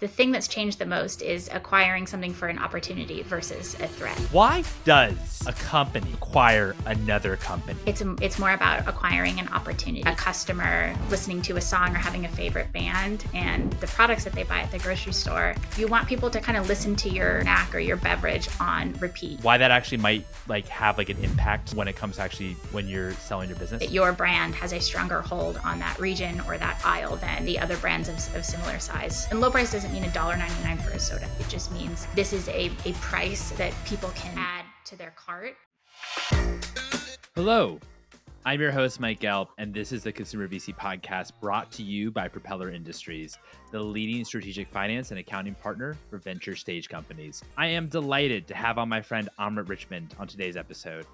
The thing that's changed the most is acquiring something for an opportunity versus a threat. Why does a company acquire another company? It's more about acquiring an opportunity. A customer listening to a song or having a favorite band and the products that they buy at the grocery store. You want people to kind of listen to your snack or your beverage on repeat. Why that actually might have an impact when it comes to actually when you're selling your business? That your brand has a stronger hold on that region or that aisle than the other brands of similar size. And low price doesn't mean $1.99 for a soda. It just means this is a price that people can add to their cart. Hello, I'm your host, Mike Gelb, and this is the Consumer VC podcast brought to you by Propeller Industries, the leading strategic finance and accounting partner for venture stage companies. I am delighted to have on my friend Amrit Richmond on today's episode.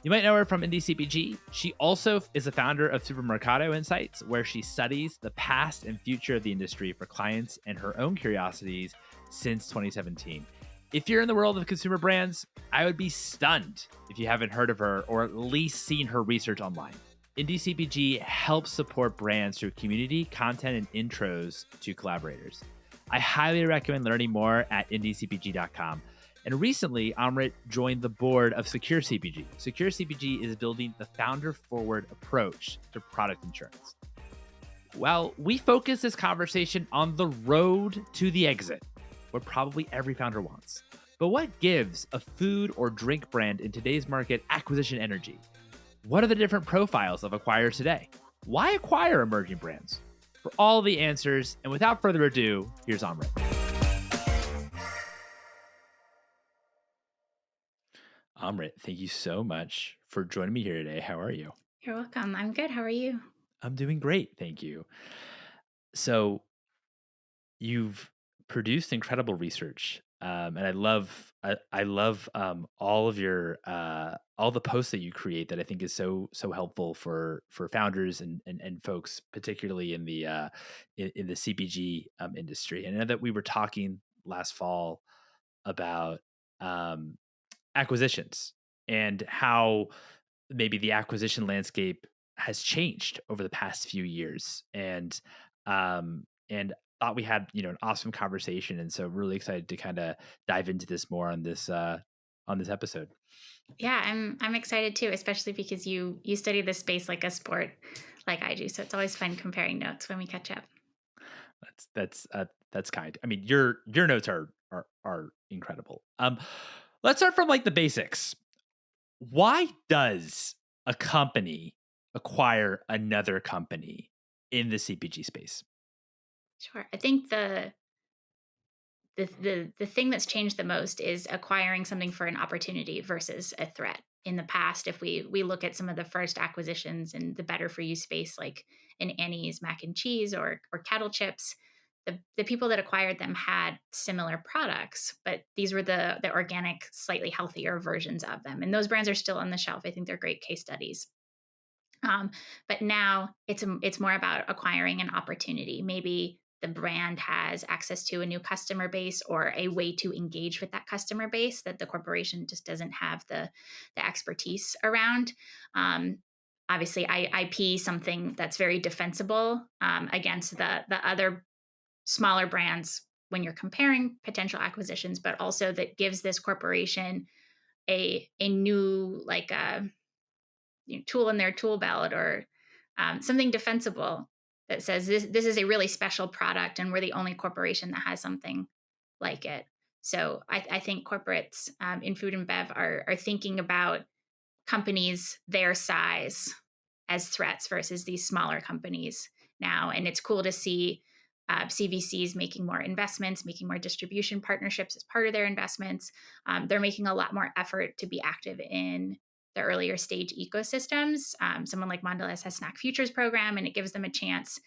You might know her from Indie CPG. She also is the founder of Supermercado Insights, where she studies the past and future of the industry for clients and her own curiosities since 2017. If you're in the world of consumer brands, I would be stunned if you haven't heard of her or at least seen her research online. Indie CPG helps support brands through community, content, and intros to collaborators. I highly recommend learning more at indiecpg.com. And recently, Amrit joined the board of SecureCPG. SecureCPG is building the founder-forward approach to product insurance. Well, we focus this conversation on the road to the exit, what probably every founder wants. But what gives a food or drink brand in today's market acquisition energy? What are the different profiles of acquirers today? Why acquire emerging brands? For all the answers, and without further ado, here's Amrit. Amrit, thank you so much for joining me here today. How are you? You're welcome. I'm good. How are you? I'm doing great, thank you. So you've produced incredible research, and I love all of your all the posts that you create that I think is so helpful for founders and folks, particularly in the CPG industry. And I know that we were talking last fall about acquisitions and how maybe the acquisition landscape has changed over the past few years, and thought we had an awesome conversation, and so really excited to kind of dive into this more on this episode. Yeah, I'm excited too, especially because you study this space like a sport, like I do. So it's always fun comparing notes when we catch up. That's kind. I mean, your notes are incredible. Let's start from the basics. Why does a company acquire another company in the CPG space? Sure. I think the thing that's changed the most is acquiring something for an opportunity versus a threat. In the past, if we look at some of the first acquisitions in the better for you space, like an Annie's mac and cheese or kettle chips, the people that acquired them had similar products, but these were the organic, slightly healthier versions of them. And those brands are still on the shelf. I think they're great case studies. But now it's more about acquiring an opportunity. Maybe the brand has access to a new customer base or a way to engage with that customer base that the corporation just doesn't have the expertise around. Obviously, IP something that's very defensible against the other smaller brands when you're comparing potential acquisitions, but also that gives this corporation a new tool in their tool belt or something defensible that says this is a really special product and we're the only corporation that has something like it. So I think corporates in food and bev are thinking about companies their size as threats versus these smaller companies now. And it's cool to see CVCs making more investments, making more distribution partnerships as part of their investments. They're making a lot more effort to be active in the earlier stage ecosystems. Someone like Mondelez has Snack Futures program, and it gives them a chance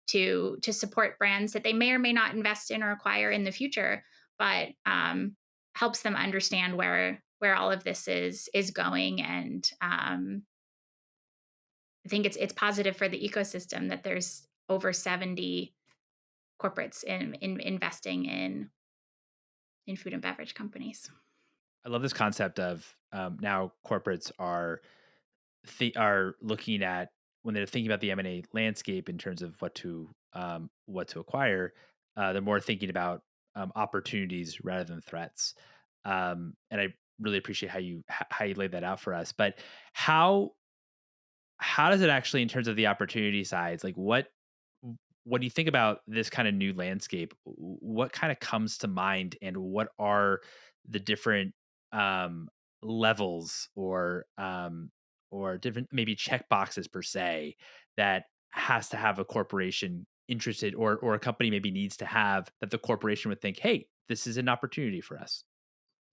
to support brands that they may or may not invest in or acquire in the future, but helps them understand where all of this is going. And I think it's positive for the ecosystem that there's over 70 corporates in investing in food and beverage companies. I love this concept of now corporates are looking at, when they're thinking about the M&A landscape in terms of what to acquire. They're more thinking about opportunities rather than threats. And I really appreciate how you laid that out for us. But how how does it actually, in terms of the opportunity sides, like when you think about this kind of new landscape, what kind of comes to mind, and what are the different um, levels or different maybe check boxes per se that has to have a corporation interested, or a company maybe needs to have, that the corporation would think, hey, this is an opportunity for us.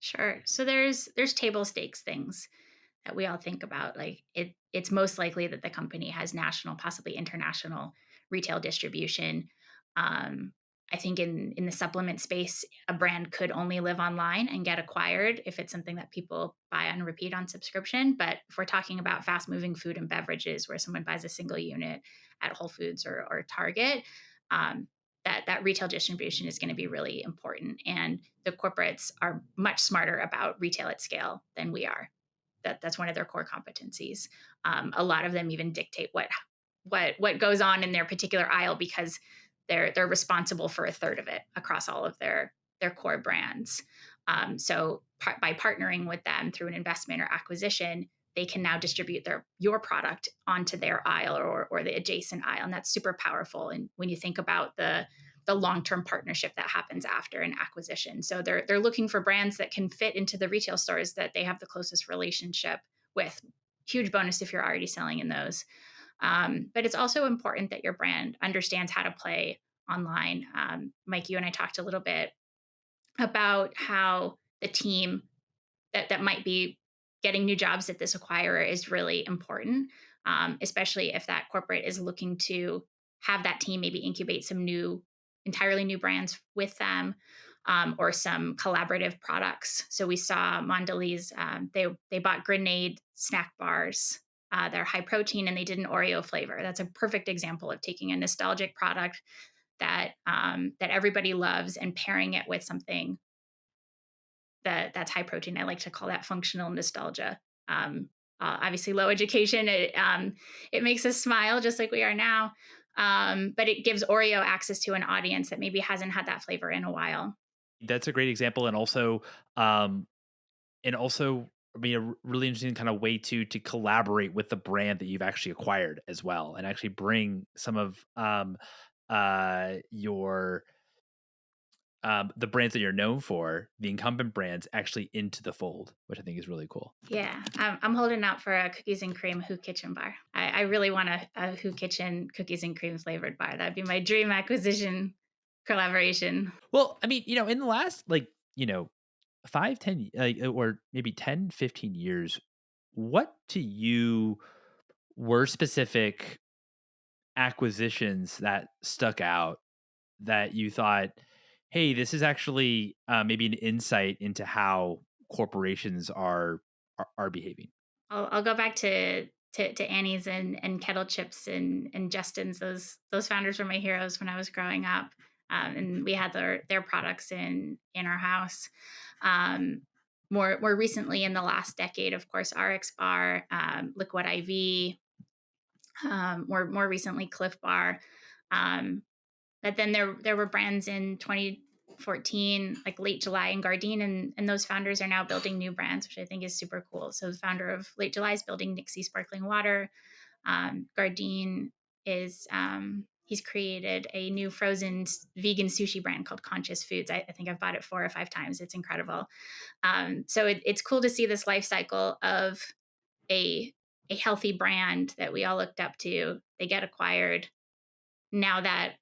Sure. So there's table stakes things that we all think about. Like it's most likely that the company has national, possibly international retail distribution. Um, I think in the supplement space, a brand could only live online and get acquired if it's something that people buy on repeat on subscription. But if we're talking about fast moving food and beverages, where someone buys a single unit at Whole Foods or Target, um, that retail distribution is going to be really important. And the corporates are much smarter about retail at scale than we are. That's one of their core competencies. A lot of them even dictate what goes on in their particular aisle because they're responsible for a third of it across all of their core brands. By partnering with them through an investment or acquisition, they can now distribute your product onto their aisle or the adjacent aisle, and that's super powerful. And when you think about the long-term partnership that happens after an acquisition. So they're looking for brands that can fit into the retail stores that they have the closest relationship with. Huge bonus if you're already selling in those. But it's also important that your brand understands how to play online. Mike, you and I talked a little bit about how the team that might be getting new jobs at this acquirer is really important, especially if that corporate is looking to have that team maybe incubate some entirely new brands with them, or some collaborative products. So we saw Mondelez, they bought Grenade snack bars. They're high protein and they did an Oreo flavor. That's a perfect example of taking a nostalgic product that everybody loves and pairing it with something that's high protein. I like to call that functional nostalgia. Obviously, low education, it makes us smile just like we are now, but it gives Oreo access to an audience that maybe hasn't had that flavor in a while. That's a great example, um, and also, I mean, really interesting kind of way to collaborate with the brand that you've actually acquired as well, and actually bring some of your the brands that you're known for, the incumbent brands, actually into the fold, which I think is really cool. Yeah, I'm holding out for a cookies and cream Who Kitchen bar. I really want a Who Kitchen cookies and cream flavored bar. That'd be my dream acquisition collaboration. Well, I mean, in the last, like, 5, 10, or maybe 10, 15 years, what to you were specific acquisitions that stuck out, that you thought, hey, this is actually maybe an insight into how corporations are behaving? I'll go back to Annie's and Kettle Chips and Justin's. Those founders were my heroes when I was growing up, and we had their products in our house. Um, more recently, in the last decade, of course, RX Bar, Liquid IV, more recently Cliff Bar. Um, but then there were brands in 2014, like Late July and Gardein, and those founders are now building new brands, which I think is super cool. So the founder of Late July is building Nixie sparkling water. Gardein is he's created a new frozen vegan sushi brand called Conscious Foods. I think I've bought it 4 or 5 times. It's incredible. So it's cool to see this life cycle of a a healthy brand that we all looked up to. They get acquired now that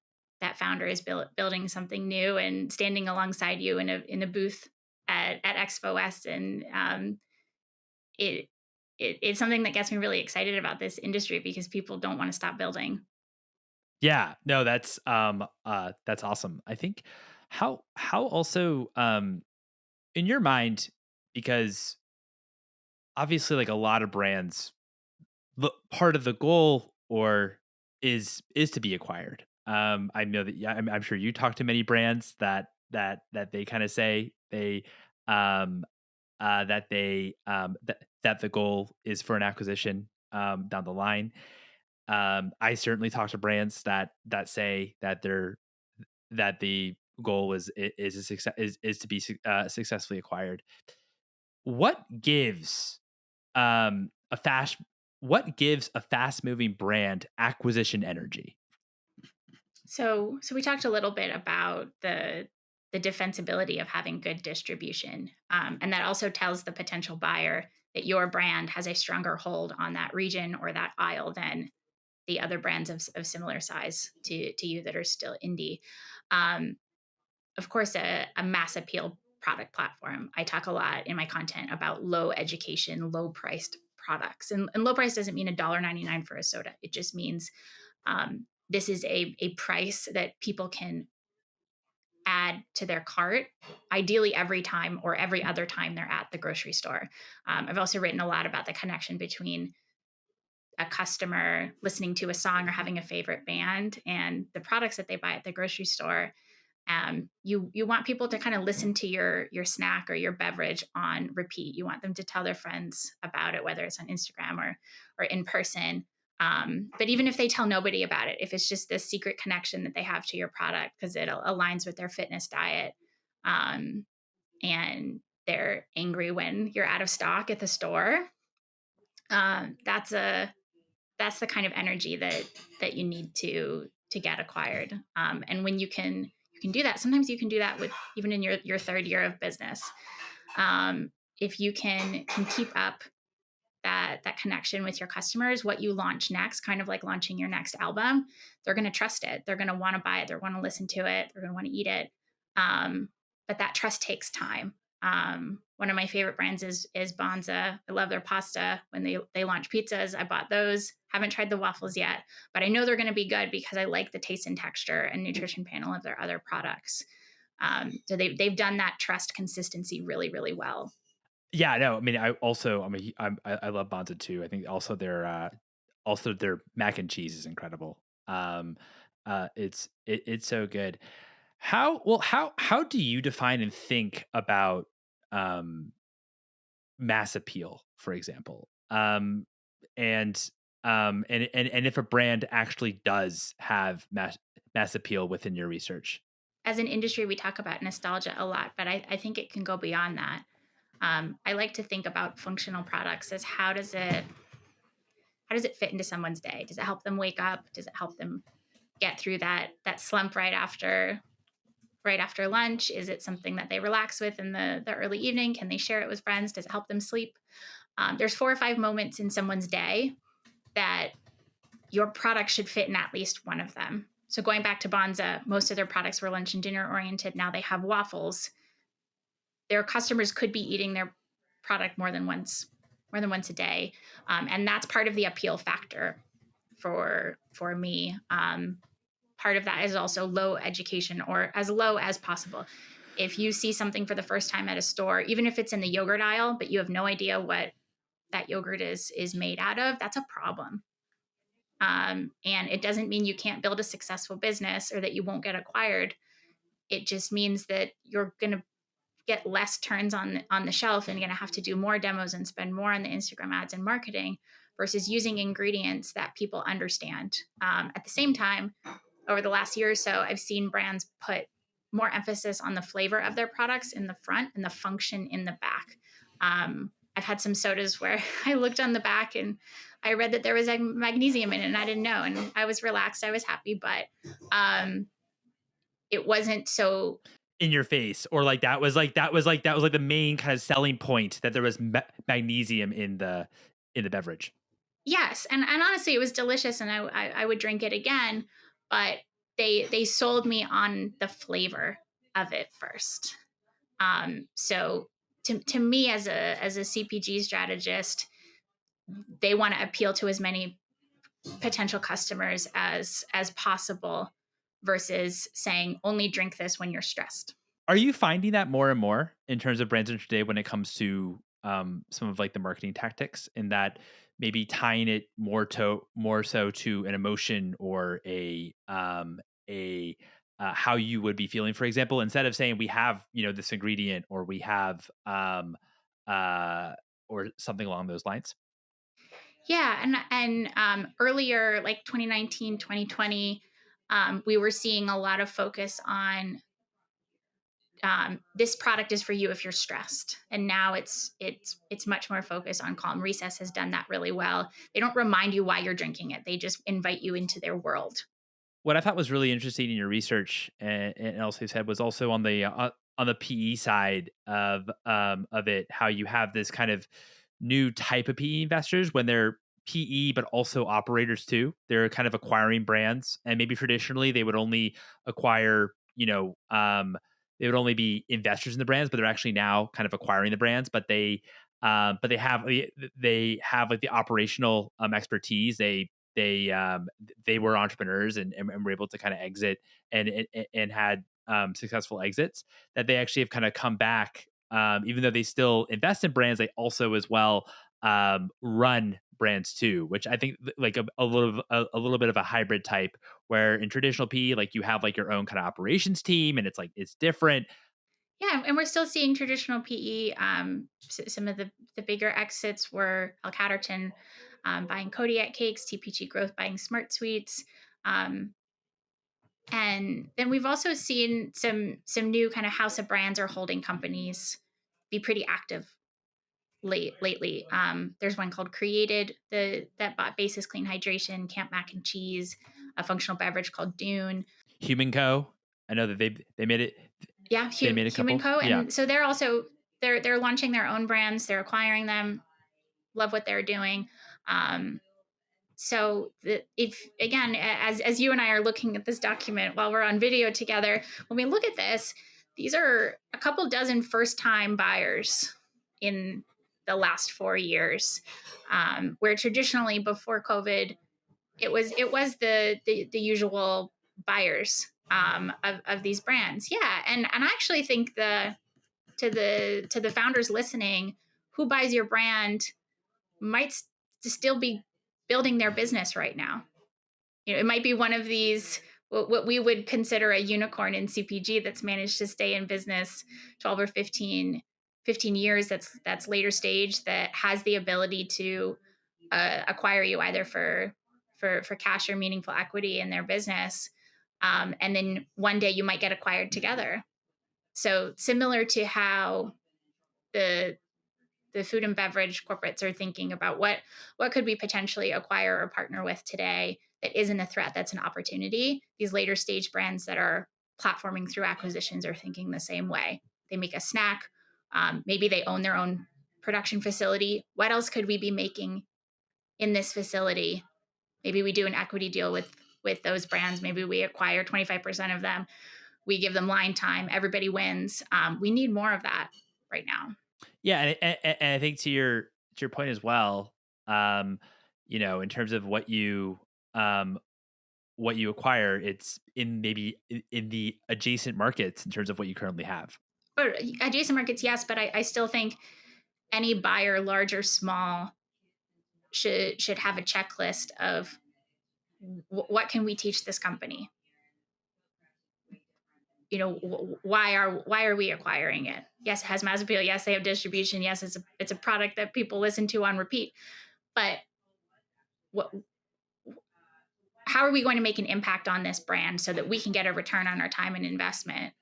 founder is building something new and standing alongside you in a booth at Expo West, and it, it's something that gets me really excited about this industry because people don't want to stop building. Yeah, no, that's awesome. I think how also in your mind, because obviously, like, a lot of brands, the part of the goal or is to be acquired. I know that, yeah, I'm sure you talk to many brands that they kind of say um that the goal is for an acquisition down the line. I certainly talk to brands that say that the goal is a success is to be successfully acquired. What gives a fast what gives a fast moving brand acquisition energy? So we talked a little bit about the defensibility of having good distribution, and that also tells the potential buyer that your brand has a stronger hold on that region or that aisle than the other brands of similar size to you that are still indie. Um, of course, a mass appeal product platform. I talk a lot in my content about low education, low priced products, and low price doesn't mean $1.99 for a soda. It just means this is a price that people can add to their cart, ideally every time or every other time they're at the grocery store. I've also written a lot about the connection between a customer listening to a song or having a favorite band and the products that they buy at the grocery store. You want people to kind of listen to your snack or your beverage on repeat. You want them to tell their friends about it, whether it's on Instagram or in person. But even if they tell nobody about it, if it's just this secret connection that they have to your product because it aligns with their fitness diet, um, and they're angry when you're out of stock at the store, that's the kind of energy that you need to get acquired. And when you can do that, sometimes you can do that with even in your third year of business. If you can keep up that connection with your customers, what you launch next, kind of like launching your next album, they're going to trust it, they're going to want to buy it, they're going to listen to it, they're going to want to eat it. But that trust takes time. One of my favorite brands is Bonza. I love their pasta. When they launch pizzas, I bought those. Haven't tried the waffles yet, but I know they're going to be good because I like the taste and texture and nutrition panel of their other products. So they've done that trust consistency really, really well. Yeah, no, I mean, I love Bonza too. I think also their mac and cheese is incredible. It's so good. How do you define and think about um mass appeal, for example? And and if a brand actually does have mass appeal within your research. As an industry, we talk about nostalgia a lot, but I think it can go beyond that. I like to think about functional products as how does it fit into someone's day? Does it help them wake up? Does it help them get through that slump right after lunch? Is it something that they relax with in the early evening? Can they share it with friends? Does it help them sleep? There's 4 or 5 moments in someone's day that your product should fit in at least one of them. So going back to Bonza, most of their products were lunch and dinner oriented. Now they have waffles. Their customers could be eating their product more than once a day, and that's part of the appeal factor for me. Part of that is also low education or as low as possible. If you see something for the first time at a store, even if it's in the yogurt aisle, but you have no idea what that yogurt is made out of, that's a problem. And it doesn't mean you can't build a successful business or that you won't get acquired. It just means that you're going to get less turns on the shelf and you're going to have to do more demos and spend more on the Instagram ads and marketing versus using ingredients that people understand. At the same time, over the last year or so, I've seen brands put more emphasis on the flavor of their products in the front and the function in the back. I've had some sodas where I looked on the back and I read that there was magnesium in it and I didn't know. And I was relaxed, I was happy, but it wasn't so. In your face, or like that was like the main kind of selling point, that there was magnesium in the beverage. Yes, and honestly, it was delicious, and I would drink it again, but they sold me on the flavor of it first. So to me as a CPG strategist, they want to appeal to as many potential customers as possible versus saying only drink this when you're stressed. Are you finding that more and more in terms of brands today when it comes to some of like the marketing tactics, in that maybe tying it more so to an emotion or a how you would be feeling, for example, instead of saying we have, this ingredient, or we have uh or something along those lines? Yeah, and earlier, like 2019, 2020, we were seeing a lot of focus on this product is for you if you're stressed. And now it's much more focused on calm. Recess has done that really well. They don't remind you why you're drinking it. They just invite you into their world. What I thought was really interesting in your research, and also said, was also on the PE side of it, how you have this kind of new type of PE investors when they're PE, but also operators too. They're kind of acquiring brands, and maybe traditionally they would only acquire, they would only be investors in the brands, but they're actually now kind of acquiring the brands. But they have like the operational expertise. They were entrepreneurs and were able to kind of exit and had successful exits, that they actually have kind of come back, even though they still invest in brands, they also as well run brands too, which I think like a little bit of a hybrid type, where in traditional PE, like you have like your own kind of operations team and it's like it's different. Yeah, and we're still seeing traditional PE. Some of the bigger exits were L Catterton buying Kodiak Cakes, TPG Growth buying Smart Sweets. Um, and then we've also seen some new kind of house of brands or holding companies be pretty active lately. There's one called Created that bought Basis Clean Hydration, Camp Mac and Cheese, a functional beverage called Dune. Human Co. I know that they made it. Yeah, They made a Human couple. Co. Yeah. And so they're also they're launching their own brands. They're acquiring them. Love what they're doing. Um, if again, as you and I are looking at this document while we're on video together, when we look at this, these are a couple dozen first time buyers in the last 4 years, where traditionally before COVID, it was the usual buyers of these brands. Yeah, and I actually think the founders listening, who buys your brand might still be building their business right now. It might be one of these what we would consider a unicorn in CPG that's managed to stay in business 12 or 15 years. That's later stage, that has the ability to acquire you either for cash or meaningful equity in their business, and then one day you might get acquired together. So similar to how the the food and beverage corporates are thinking about what could we potentially acquire or partner with today that isn't a threat, that's an opportunity. These later stage brands that are platforming through acquisitions are thinking the same way. They make a snack, maybe they own their own production facility. What else could we be making in this facility? Maybe we do an equity deal with those brands. Maybe we acquire 25% of them. We give them line time. Everybody wins. We need more of that right now. Yeah, and I think to your point as well, um, in terms of what you acquire, it's in maybe in the adjacent markets in terms of what you currently have. Or adjacent markets, yes, but I still think any buyer, large or small, should have a checklist of what can we teach this company. Why are we acquiring it? Yes, it has mass appeal. Yes, they have distribution. Yes, it's a product that people listen to on repeat. But what how are we going to make an impact on this brand so that we can get a return on our time and investment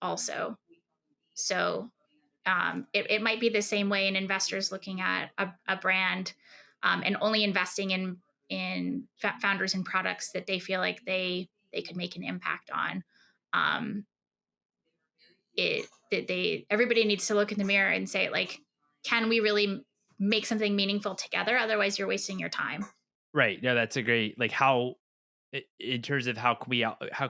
also? So it might be the same way an investor's looking at a brand, and only investing in founders and products that they feel like they could make an impact on. Um, it that they everybody needs to look in the mirror and say, like, can we really make something meaningful together? Otherwise, you're wasting your time. Right. No, that's a great, like, in terms of how can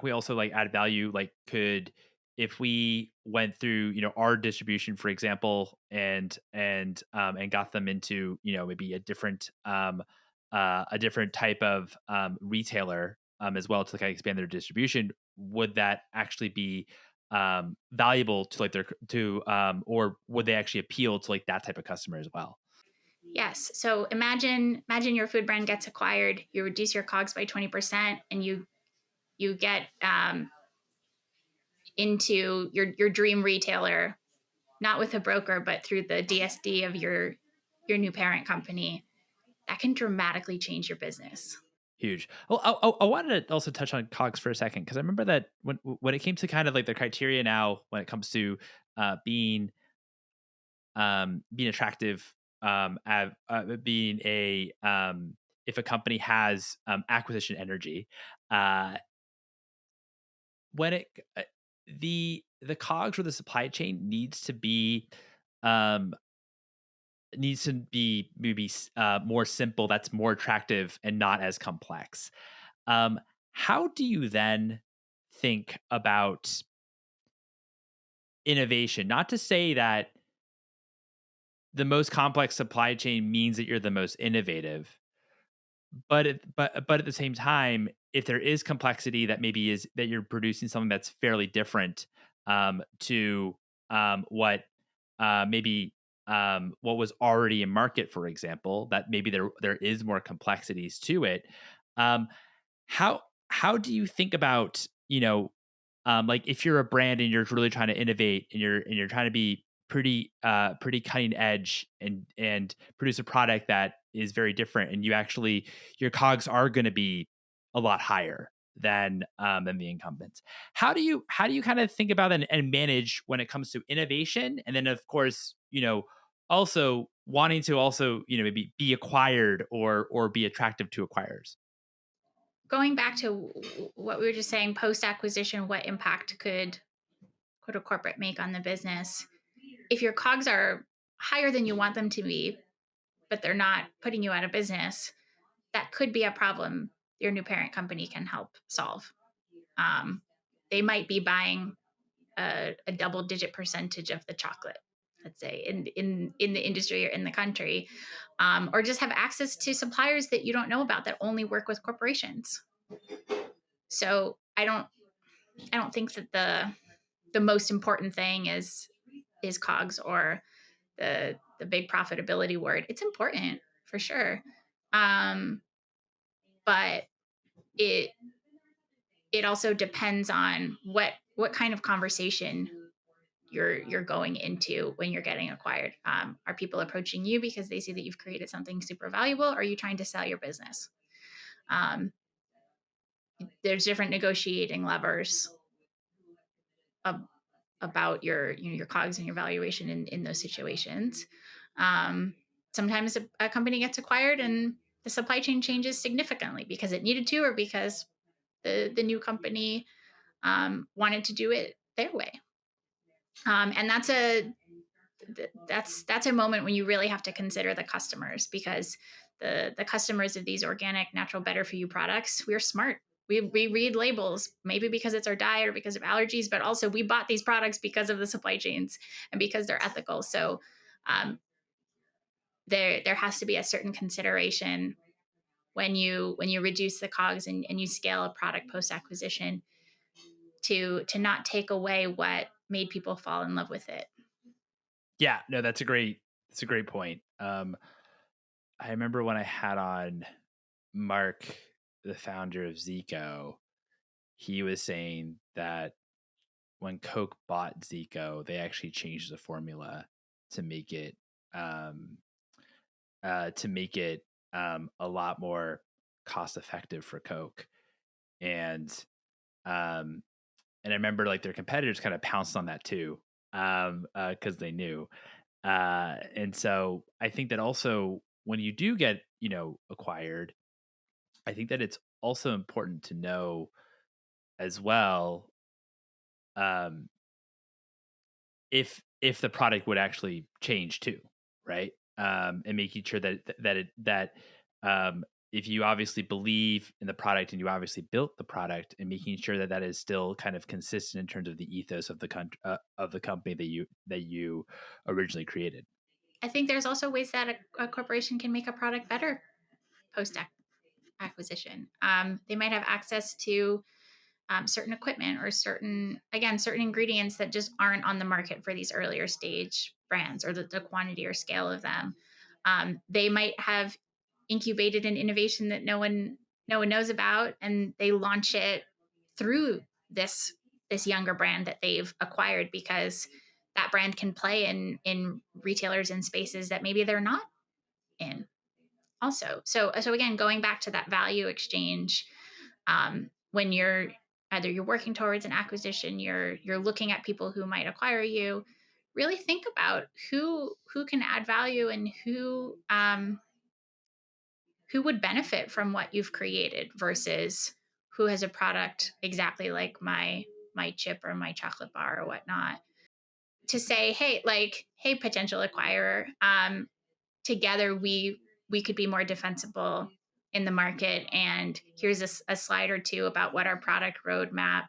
we also like add value, like could, if we went through our distribution, for example, and got them into maybe a different type of retailer as well, to kind of expand their distribution, would that actually be valuable to like their to or would they actually appeal to like that type of customer as well? Yes. So imagine your food brand gets acquired. You reduce your COGS by 20%, and you get into your dream retailer, not with a broker, but through the DSD of your new parent company. That can dramatically change your business. Huge. Well, I wanted to also touch on COGS for a second because I remember that when it came to kind of like the criteria now when it comes to being being attractive, being a if a company has acquisition energy, uh, when it the COGS or the supply chain um, needs to be maybe more simple. That's more attractive and not as complex. Um, how do you then think about innovation? Not to say that the most complex supply chain means that you're the most innovative, but at the same time, if there is complexity that maybe is that you're producing something that's fairly different to what maybe what was already in market, for example, that maybe there is more complexities to it. Um, how do you think about, like if you're a brand and you're really trying to innovate and you're trying to be pretty cutting edge and produce a product that is very different, and your COGS are going to be a lot higher than the incumbents. How do you kind of think about that and manage when it comes to innovation, and then of course, also wanting to also, maybe be acquired or be attractive to acquirers? Going back to what we were just saying, post acquisition, what impact could a corporate make on the business? If your COGS are higher than you want them to be, but they're not putting you out of business, that could be a problem your new parent company can help solve. Um, they might be buying a double digit percentage of the chocolate, let's say, in the industry or in the country, or just have access to suppliers that you don't know about that only work with corporations. So I don't think that the most important thing is COGS or the big profitability word. It's important for sure, um, but it it also depends on what kind of conversation you're going into when you're getting acquired. Are people approaching you because they see that you've created something super valuable? Or are you trying to sell your business? Um, there's different negotiating levers ab- about your COGS and your valuation in those situations. Um, Sometimes a company gets acquired and the supply chain changes significantly because it needed to, or because the new company wanted to do it their way. And that's a moment when you really have to consider the customers, because the customers of these organic, natural, better for you products, we're smart. We read labels, maybe because it's our diet or because of allergies, but also we bought these products because of the supply chains and because they're ethical. So um, there has to be a certain consideration when you reduce the COGS and you scale a product post acquisition to not take away what made people fall in love with it. Yeah, no, that's a great point. I remember when I had on Mark, the founder of Zico, he was saying that when Coke bought Zico, they actually changed the formula to make it um, a lot more cost effective for Coke, and um, and I remember like their competitors kind of pounced on that too, because they knew. And so I think that also when you do get, acquired, I think that it's also important to know as well, um, if the product would actually change too, right? And making sure that um, if you obviously believe in the product and you obviously built the product, and making sure that that is still kind of consistent in terms of the ethos of the of the company that you originally created. I think there's also ways that a corporation can make a product better post acquisition. They might have access to certain equipment or certain ingredients that just aren't on the market for these earlier stage brands, or the quantity or scale of them. They might have incubated an innovation that no one knows about, and they launch it through this younger brand that they've acquired, because that brand can play in retailers and spaces that maybe they're not in. also. So again, going back to that value exchange, when you're either you're working towards an acquisition, you're looking at people who might acquire you, really think about who can add value and who would benefit from what you've created versus who has a product exactly like my chip or my chocolate bar or whatnot. To say, hey, like, hey, potential acquirer, together we could be more defensible in the market, and here's a slide or two about what our product roadmap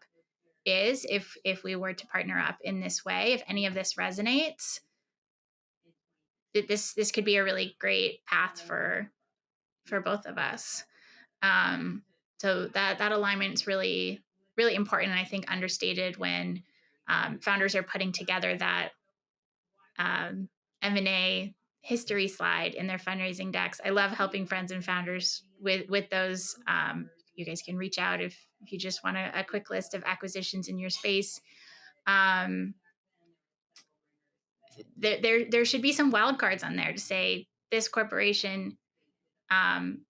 is if we were to partner up in this way. If any of this resonates, this could be a really great path for both of us. um so that alignment is really important, and I think understated when founders are putting together that um, M&A history slide in their fundraising decks. I love helping friends and founders with those. You guys can reach out if you just want a quick list of acquisitions in your space. Um, there should be some wild cards on there to say this corporation um,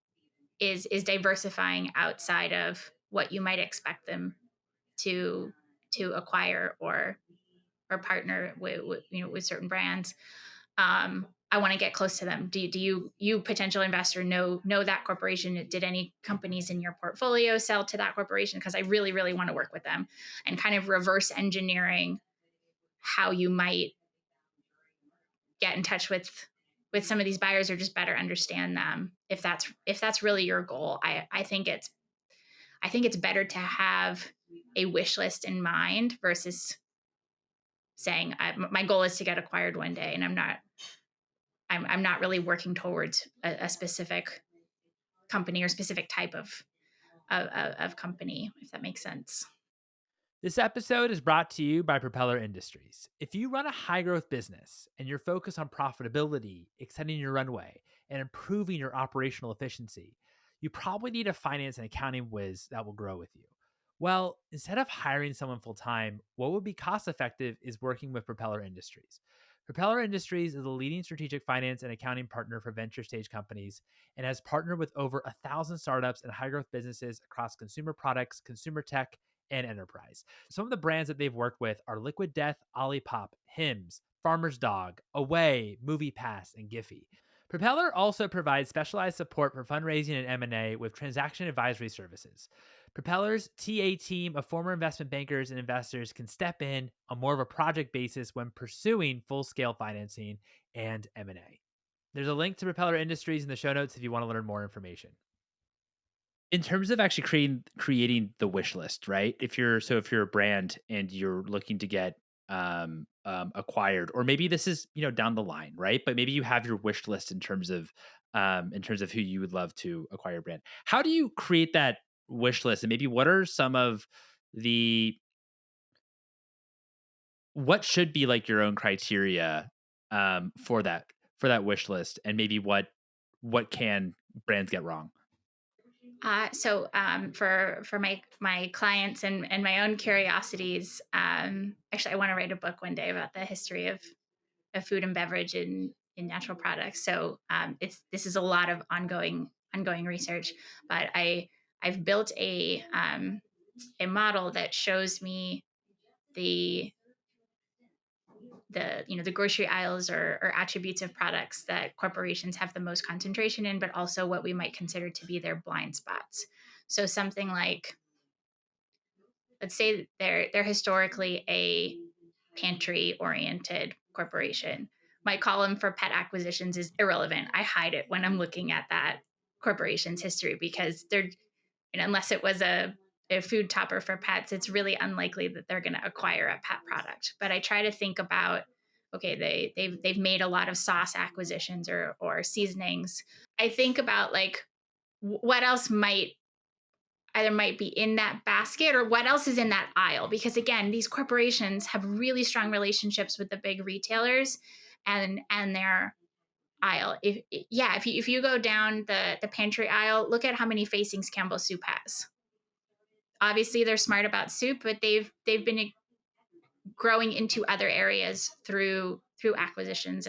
is diversifying outside of what you might expect them to acquire or partner with certain brands. I want to get close to them. Do you potential investor know that corporation? Did any companies in your portfolio sell to that corporation? Because I really want to work with them, and kind of reverse engineering how you might get in touch with some of these buyers, or just better understand them. If that's really your goal, I think it's better to have a wish list in mind versus saying my goal is to get acquired one day, and I'm not really working towards a specific company or specific type of company, if that makes sense. This episode is brought to you by Propeller Industries. If you run a high growth business and you're focused on profitability, extending your runway, and improving your operational efficiency, you probably need a finance and accounting whiz that will grow with you. Well, instead of hiring someone full time, what would be cost effective is working with Propeller Industries. Propeller Industries is a leading strategic finance and accounting partner for venture stage companies and has partnered with over 1,000 startups and high growth businesses across consumer products, consumer tech, and enterprise. Some of the brands that they've worked with are Liquid Death, Olipop, Hims, Farmer's Dog, Away, MoviePass, and Giphy. Propeller also provides specialized support for fundraising and M&A with transaction advisory services. Propeller's TA team of former investment bankers and investors can step in on more of a project basis when pursuing full-scale financing and M&A. There's a link to Propeller Industries in the show notes if you want to learn more information. In terms of actually creating the wish list, right? If you're a brand and you're looking to get acquired, or maybe this is down the line, right? But maybe you have your wish list in terms of who you would love to acquire a brand. How do you create that wish list, and maybe what are some of the what should be like your own criteria for that wish list, and maybe what can brands get wrong? For my clients and my own curiosities, actually, I want to write a book one day about the history of food and beverage in natural products. So this is a lot of ongoing research, but I've built a model that shows me the the grocery aisles or attributes of products that corporations have the most concentration in, but also what we might consider to be their blind spots. So something like, let's say they're historically a pantry oriented corporation. My column for pet acquisitions is irrelevant. I hide it when I'm looking at that corporation's history, because unless it was a food topper for pets, it's really unlikely that they're going to acquire a pet product. But I try to think about, okay, they've made a lot of sauce acquisitions or seasonings. I think about, like, what else might be in that basket, or what else is in that aisle, because again, these corporations have really strong relationships with the big retailers and their aisle. If you go down the pantry aisle, look at how many facings Campbell Soup has. Obviously they're smart about soup, but they've been growing into other areas through acquisitions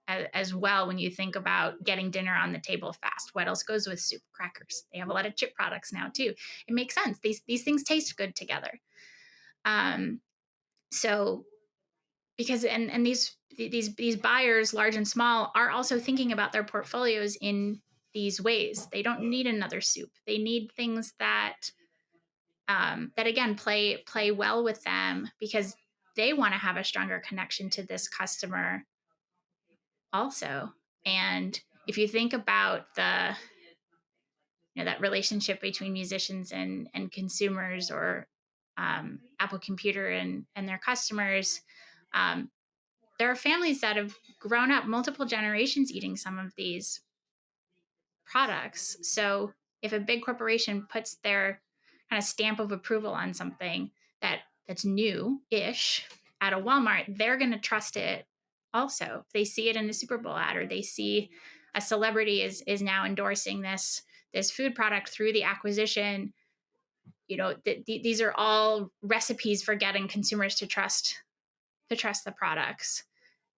as well when you think about getting dinner on the table fast. What else goes with soup? Crackers. They have a lot of chip products now too. It makes sense. These things taste good together. Um, so because and these buyers, large and small, are also thinking about their portfolios in these ways. They don't need another soup. They need things that again play well with them because they want to have a stronger connection to this customer also. And if you think about the that relationship between musicians and consumers, or Apple Computer and their customers, um, there are families that have grown up multiple generations eating some of these products. So if a big corporation puts their kind of stamp of approval on something that's new-ish at a Walmart, they're going to trust it also. If they see it in a Super Bowl ad, or they see a celebrity is now endorsing this food product through the acquisition, these are all recipes for getting consumers to trust the products.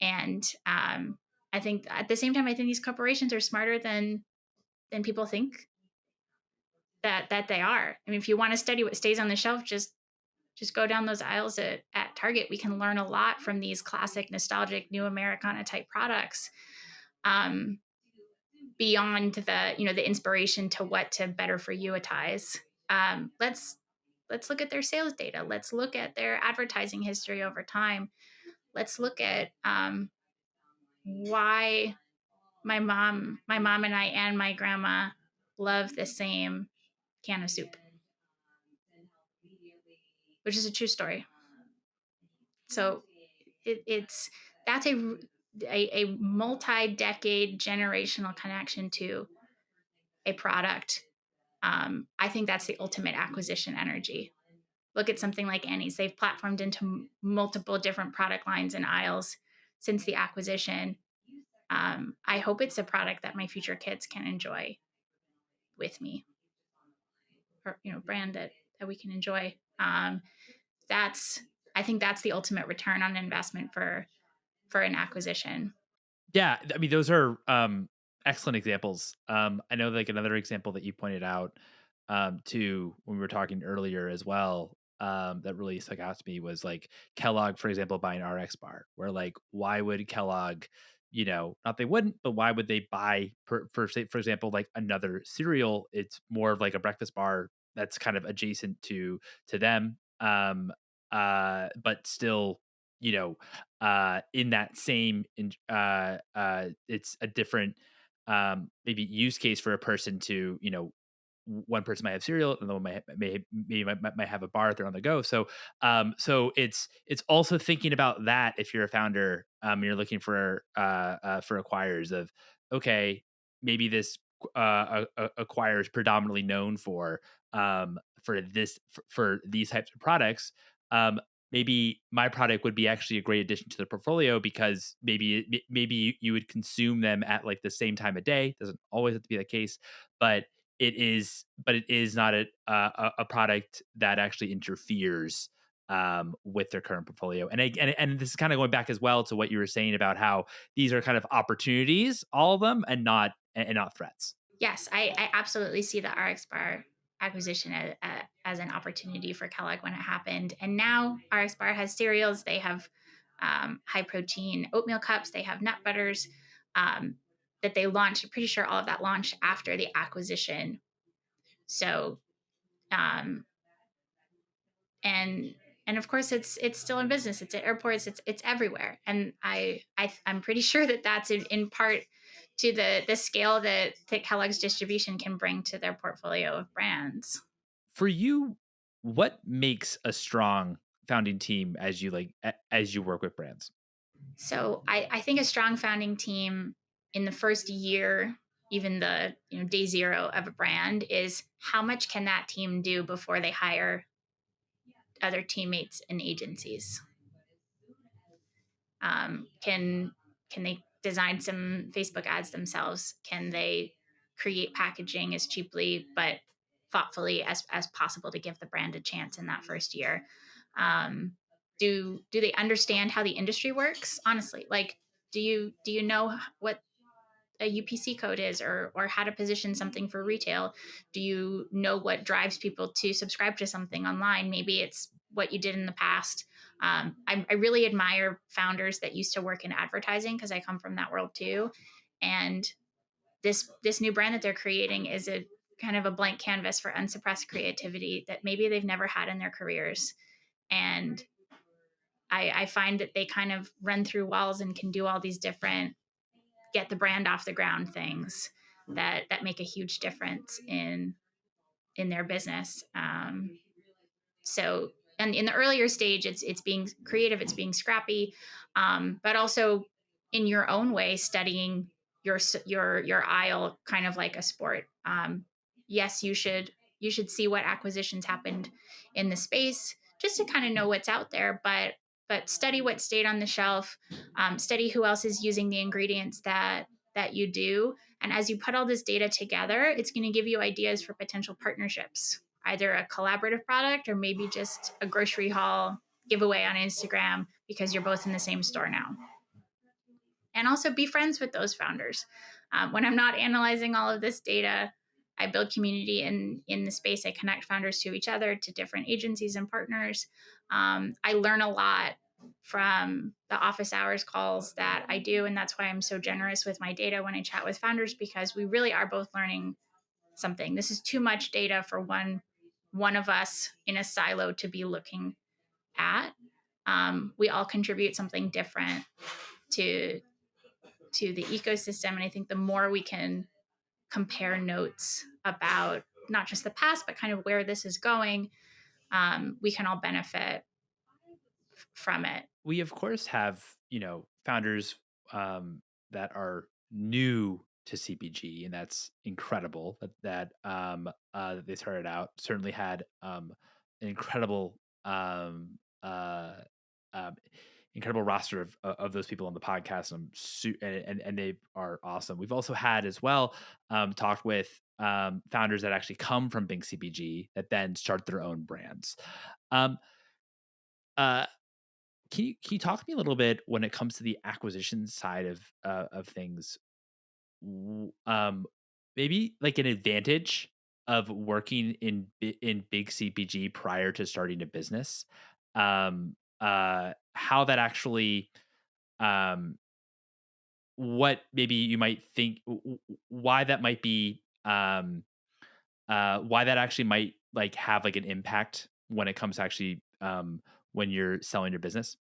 And I think at the same time, I think these corporations are smarter than people think that they are. I mean, if you want to study what stays on the shelf, just go down those aisles at Target. We can learn a lot from these classic, nostalgic, new Americana type products. Um, Beyond the inspiration to what to better for youitize. Let's look at their sales data. Let's look at their advertising history over time. Let's look at why my mom and I and my grandma love the same can of soup, which is a true story. So it's that's a multi-decade generational connection to a product. I think that's the ultimate acquisition energy. Look at something like Annie's. They've platformed into multiple different product lines and aisles since the acquisition. I hope it's a product that my future kids can enjoy with me, or brand that we can enjoy. That's I think that's the ultimate return on investment for an acquisition. Yeah, I mean, those are excellent examples. I know, like, another example that you pointed out too when we were talking earlier as well, that really stuck out to me was like Kellogg, for example, buying RX Bar. Where, like, why would Kellogg, not they wouldn't, but why would they buy for say, for example, like another cereal? It's more of like a breakfast bar that's kind of adjacent to them, but still, you know in that same it's a different maybe use case for a person to, one person might have cereal and the one might have a bar if they're on the go. So it's also thinking about that if you're a founder, you're looking for acquirers of, okay, maybe this acquire is predominantly known for these types of products. Maybe my product would be actually a great addition to the portfolio because maybe you would consume them at like the same time of day. Doesn't always have to be the case, but it is not a product that actually interferes with their current portfolio. And this is kind of going back as well to what you were saying about how these are kind of opportunities, all of them, and not threats. Yes, I absolutely see the RX Bar acquisition as an opportunity for Kellogg when it happened. And now RX Bar has cereals. They have high protein oatmeal cups. They have nut butters um, that they launched. I'm pretty sure all of that launched after the acquisition. So um, and and of course it's still in business. It's at airports. It's everywhere. And I'm pretty sure that that's in part to the scale that Kellogg's distribution can bring to their portfolio of brands. For you, what makes a strong founding team as you work with brands? So I think a strong founding team in the first year, even the day zero of a brand, is how much can that team do before they hire other teammates and agencies. Can they design some Facebook ads themselves? Can they create packaging as cheaply but thoughtfully as possible to give the brand a chance in that first year? Do they understand how the industry works? Honestly, like Do you know what a UPC code is, or how to position something for retail? Do you know what drives people to subscribe to something online? Maybe it's what you did in the past. I really admire founders that used to work in advertising because I come from that world too. And this new brand that they're creating is a kind of a blank canvas for unsuppressed creativity that maybe they've never had in their careers. And I find that they kind of run through walls and can do all these different get the brand off the ground things that make a huge difference in their business. So, and in the earlier stage, it's being creative, it's being scrappy, but also in your own way, studying your aisle, kind of like a sport. Yes, you should see what acquisitions happened in the space just to kind of know what's out there, but study what stayed on the shelf, study who else is using the ingredients that you do, and as you put all this data together, it's going to give you ideas for potential partnerships, either a collaborative product or maybe just a grocery haul giveaway on Instagram because you're both in the same store now. And also be friends with those founders. When I'm not analyzing all of this data, I build community in the space. I connect founders to each other, to different agencies and partners. I learn a lot from the office hours calls that I do. And that's why I'm so generous with my data when I chat with founders, because we really are both learning something. This is too much data for one of us in a silo to be looking at. We all contribute something different to the ecosystem, and I think the more we can compare notes about not just the past but kind of where this is going, we can all benefit from it. We of course have, founders that are new to CPG, and that's incredible that they started out. Certainly had an um, incredible roster of those people on the podcast. And they are awesome. We've also had as well talked with founders that actually come from big CPG that then start their own brands. Um, uh, can you talk to me a little bit when it comes to the acquisition side of things? W Maybe like an advantage of working in big CPG prior to starting a business, how that actually, um, what maybe you might think why that might be, why that actually might, like, have, like, an impact when it comes to actually, when you're selling your business?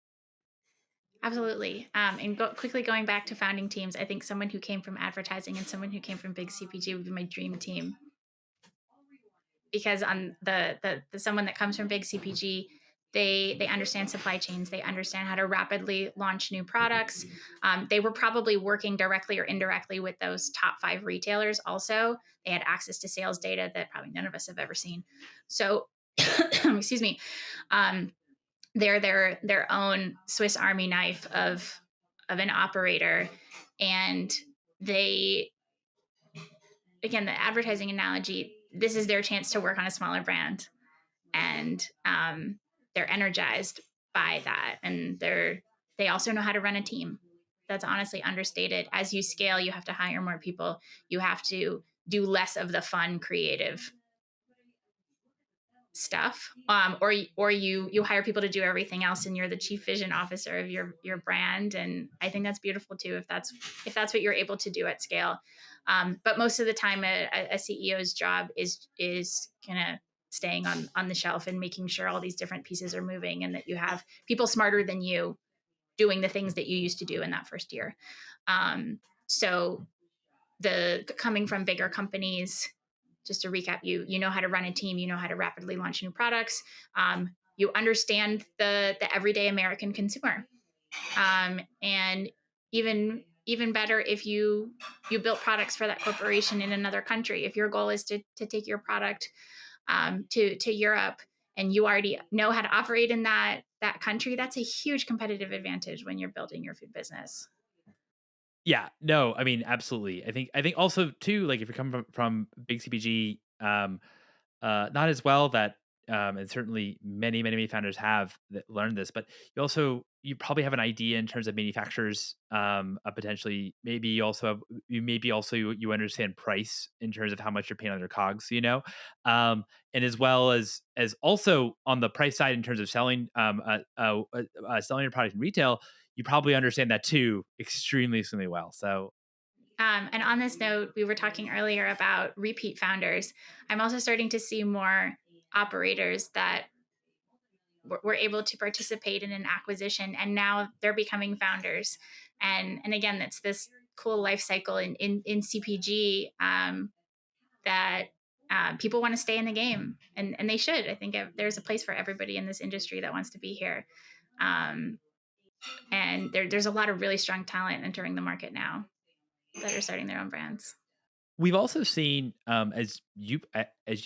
Absolutely. And quickly going back to founding teams, I think someone who came from advertising and someone who came from big CPG would be my dream team, because on the someone that comes from big CPG, they understand supply chains, they understand how to rapidly launch new products. They were probably working directly or indirectly with those top 5 retailers. Also, they had access to sales data that probably none of us have ever seen. So, excuse me, um, they're their own Swiss Army knife of an operator, and they, again, the advertising analogy, this is their chance to work on a smaller brand, and they're energized by that, and they also know how to run a team. That's honestly understated. As you scale, you have to hire more people, you have to do less of the fun creative stuff, or you hire people to do everything else, and you're the chief vision officer of your brand. And I think that's beautiful too, if that's what you're able to do at scale. But most of the time, a CEO's job is kind of staying on the shelf and making sure all these different pieces are moving, and that you have people smarter than you doing the things that you used to do in that first year. So the coming from bigger companies, just to recap, you know how to run a team, you know how to rapidly launch new products, you understand the everyday American consumer, and even better if you built products for that corporation in another country. If your goal is to take your product to Europe, and you already know how to operate in that country, that's a huge competitive advantage when you're building your food business. Yeah, no, I mean, absolutely. I think also too, like if you're coming from big CPG, not as well that and certainly many founders have learned this, but you probably have an idea in terms of manufacturers, potentially maybe you also have, you understand price in terms of how much you're paying on their COGS, and as well as also on the price side in terms of selling your product in retail, you probably understand that too extremely well. So And on this note, we were talking earlier about repeat founders. I'm also starting to see more operators that were able to participate in an acquisition, and now they're becoming founders. And again, that's this cool life cycle in CPG, that people want to stay in the game, and they should. I think there's a place for everybody in this industry that wants to be here. Um, and there's a lot of really strong talent entering the market now that are starting their own brands. we've also seen, as you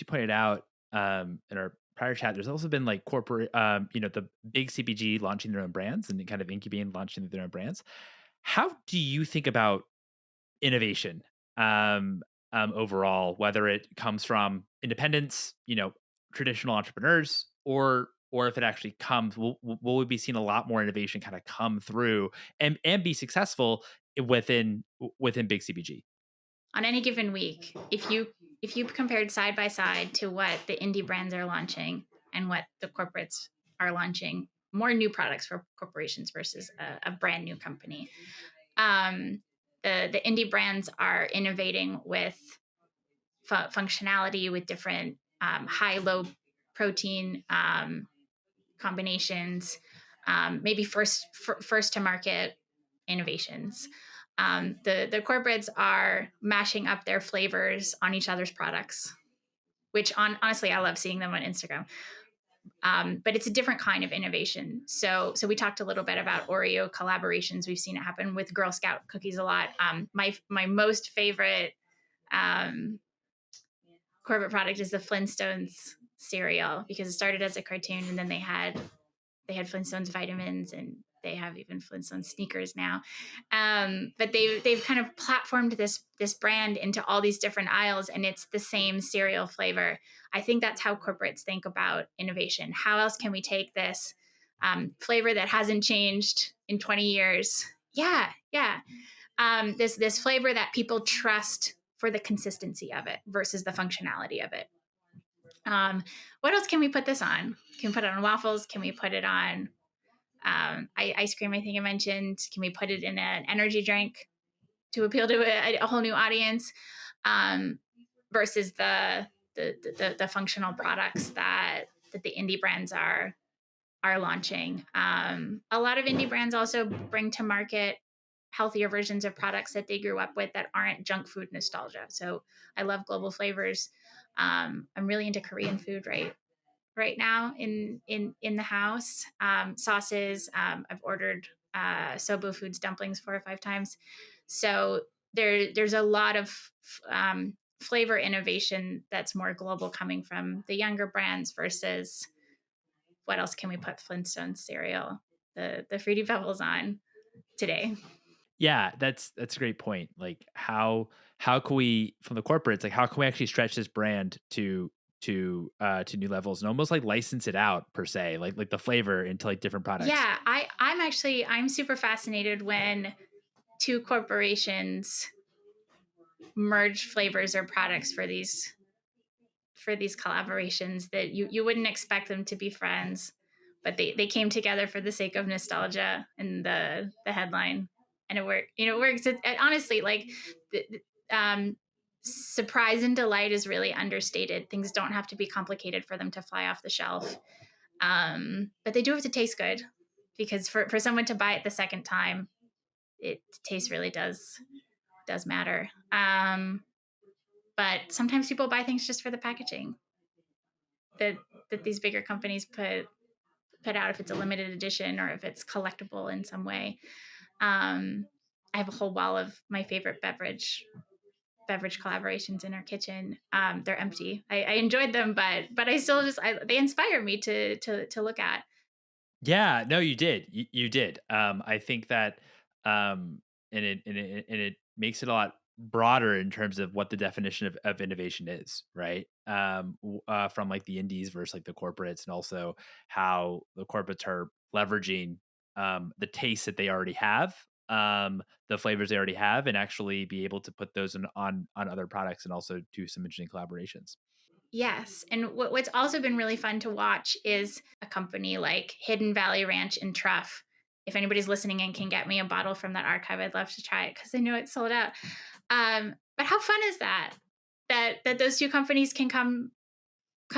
pointed out, in our prior chat, there's also been like corporate, the big CPG launching their own brands and kind of incubating, launching their own brands. How do you think about innovation, overall, whether it comes from independents, traditional entrepreneurs, or if it actually comes, will we be seeing a lot more innovation kind of come through and be successful within big CPG? On any given week, if you compared side by side to what the indie brands are launching and what the corporates are launching, more new products for corporations versus a brand new company. The indie brands are innovating with functionality, with different high low protein combinations, maybe first to market innovations. The corporates are mashing up their flavors on each other's products, which honestly I love seeing them on Instagram. But it's a different kind of innovation. So we talked a little bit about Oreo collaborations. We've seen it happen with Girl Scout cookies a lot. My most favorite um, corporate product is the Flintstones cereal, because it started as a cartoon and then they had Flintstones vitamins, and they have even Flintstones sneakers now. But they've kind of platformed this brand into all these different aisles, and it's the same cereal flavor. I think that's how corporates think about innovation. How else can we take this flavor that hasn't changed in 20 years? Yeah, yeah. This flavor that people trust for the consistency of it versus the functionality of it. What else can we put this on? Can we put it on waffles? Can we put it on ice cream? I think I mentioned. Can we put it in an energy drink to appeal to a whole new audience, um, versus the functional products that the indie brands are launching. A lot of indie brands also bring to market healthier versions of products that they grew up with that aren't junk food nostalgia. So I love global flavors. I'm really into Korean food right now in the house. Sauces. I've ordered Sobo Foods dumplings 4 or 5 times. So there's a lot of flavor innovation that's more global coming from the younger brands versus what else can we put Flintstone cereal, the Fruity Pebbles on today. Yeah, that's a great point. Like how can we, from the corporates, like how can we actually stretch this brand to new levels and almost like license it out per se, like the flavor into like different products. Yeah, I'm super fascinated when two corporations merge flavors or products for these collaborations that you wouldn't expect them to be friends, but they came together for the sake of nostalgia and the headline, and it worked. It works. It honestly, like, um, surprise and delight is really understated. Things don't have to be complicated for them to fly off the shelf, but they do have to taste good, because for someone to buy it the second time, it taste really does matter. But sometimes people buy things just for the packaging that these bigger companies put out, if it's a limited edition or if it's collectible in some way. I have a whole wall of my favorite beverage collaborations in our kitchen. They're empty. I enjoyed them, but I still they inspire me to look at. Yeah, no, you did. You did. I think that, and it makes it a lot. broader in terms of what the definition of innovation is, right? From like the indies versus like the corporates, and also how the corporates are leveraging the tastes that they already have, the flavors they already have, and actually be able to put those on other products, and also do some interesting collaborations. Yes, and what's also been really fun to watch is a company like Hidden Valley Ranch and Truff. If anybody's listening and can get me a bottle from that archive, I'd love to try it because I know it's sold out. But how fun is that? That those two companies can come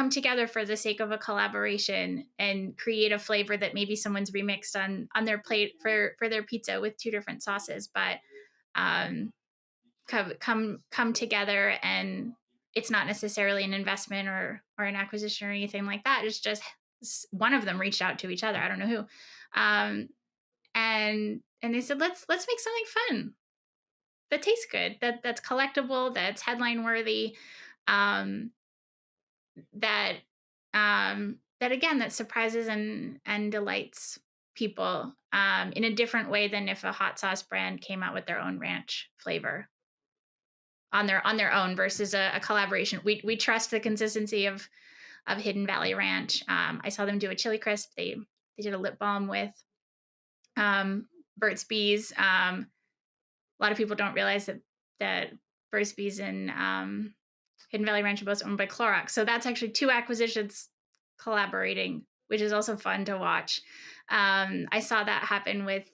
together for the sake of a collaboration and create a flavor that maybe someone's remixed on their plate for their pizza with two different sauces, but um, come together, and it's not necessarily an investment or an acquisition or anything like that. It's just one of them reached out to each other. I don't know who, um, and they said let's make something fun that tastes good, that's collectible, that's headline worthy, um, that that again that surprises and delights people in a different way than if a hot sauce brand came out with their own ranch flavor on their own versus a collaboration. We trust the consistency of Hidden Valley Ranch. I saw them do a chili crisp. They did a lip balm with um, Burt's Bees. A lot of people don't realize that Burt's Bees and Hidden Valley Ranch are both owned by Clorox. So that's actually two acquisitions collaborating, which is also fun to watch. I saw that happen with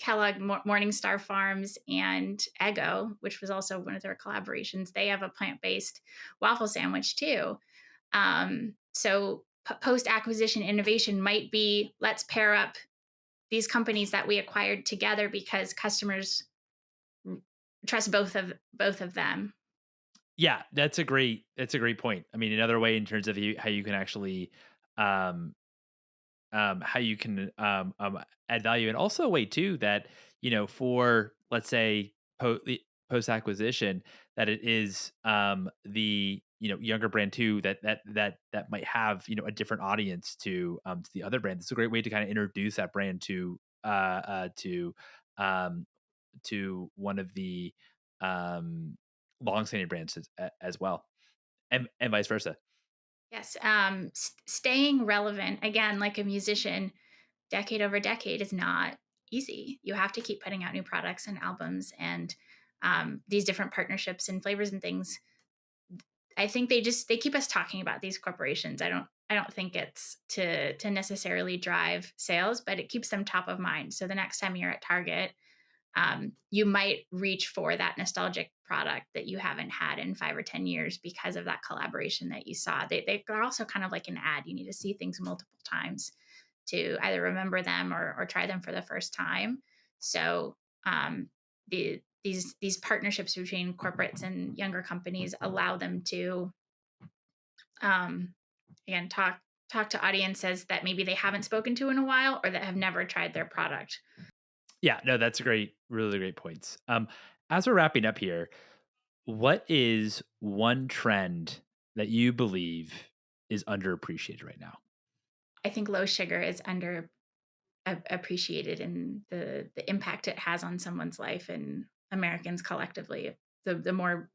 Kellogg Morningstar Farms and Eggo, which was also one of their collaborations. They have a plant-based waffle sandwich too. So post acquisition innovation might be let's pair up these companies that we acquired together because customers trust both of them. Yeah, that's a great point. I mean, another way in terms of how you can actually um, how you can add value, and also a way too that for, let's say, post acquisition, that it is the younger brand too, that might have a different audience to the other brand. It's a great way to kind of introduce that brand um, to one of the um, long-standing brands as well, and vice versa. Yes, staying relevant again, like a musician, decade over decade is not easy. You have to keep putting out new products and albums and these different partnerships and flavors and things. I think they keep us talking about these corporations. I don't think it's to necessarily drive sales, but it keeps them top of mind. So the next time you're at Target, you might reach for that nostalgic product that you haven't had in 5 or 10 years because of that collaboration that you saw. They're also kind of like an ad. You need to see things multiple times to either remember them or try them for the first time. So these partnerships between corporates and younger companies allow them to um, again talk to audiences that maybe they haven't spoken to in a while or that have never tried their product. Yeah, no, that's really great points. As we're wrapping up here, what is one trend that you believe is underappreciated right now? I think low sugar is appreciated in the impact it has on someone's life and Americans collectively. The more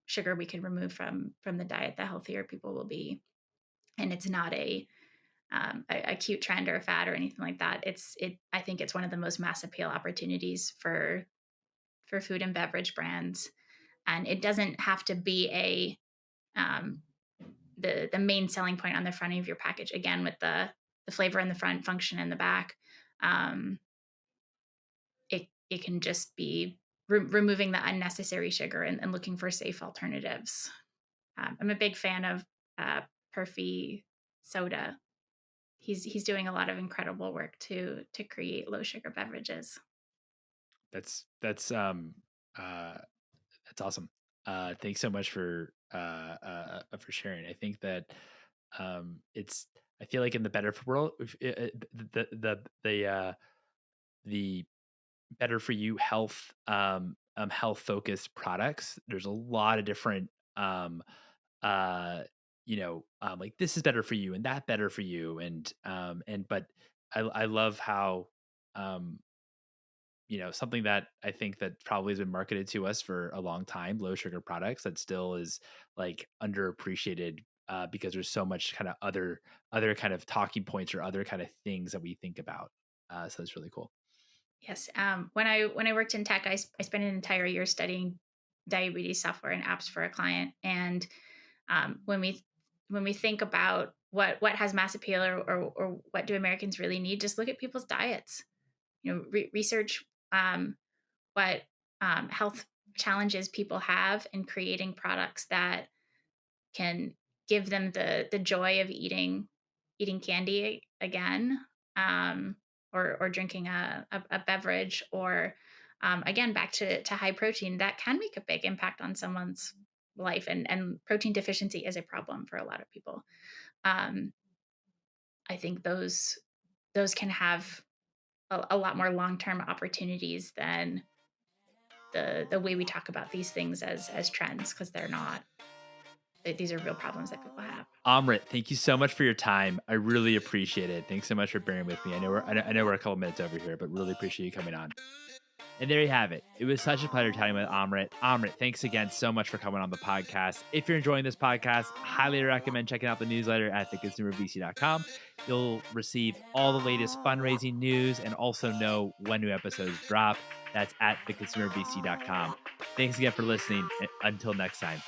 sugar we can remove from the diet, the healthier people will be. And it's not a cute trend or a fad or anything like that. I think it's one of the most mass appeal opportunities for food and beverage brands, and it doesn't have to be um, the main selling point on the front of your package. Again, with the flavor in the front, function in the back. Um, it can just be removing the unnecessary sugar and looking for safe alternatives. I'm a big fan of Perfy Soda. He's doing a lot of incredible work to create low sugar beverages. That's uh that's awesome. Thanks so much for sharing. I think that it's I feel like in the better for world, the better for you health focused products, there's a lot of different uh like this is better for you and that better for you, and but I love how um something that I think that probably has been marketed to us for a long time, low sugar products that still is like underappreciated because there's so much kind of other kind of talking points or other kind of things that we think about. So it's really cool. Yes. When I worked in tech, I spent an entire year studying diabetes software and apps for a client. And when we think about what has mass appeal, or what do Americans really need, just look at people's diets. Research what health challenges people have, and creating products that can give them the joy of eating candy again, um, or drinking a beverage, or again, back to high protein, that can make a big impact on someone's life. And protein deficiency is a problem for a lot of people. um, I think those can have a lot more long-term opportunities than the way we talk about these things as trends, because they're not. These are real problems that people have. Amrit, thank you so much for your time. I really appreciate it. Thanks so much for bearing with me. I know we're a couple minutes over here, but really appreciate you coming on. And there you have it. It was such a pleasure chatting with Amrit. Amrit, thanks again so much for coming on the podcast. If you're enjoying this podcast, highly recommend checking out the newsletter at theconsumervc.com. You'll receive all the latest fundraising news and also know when new episodes drop. That's at theconsumervc.com. Thanks again for listening. Until next time.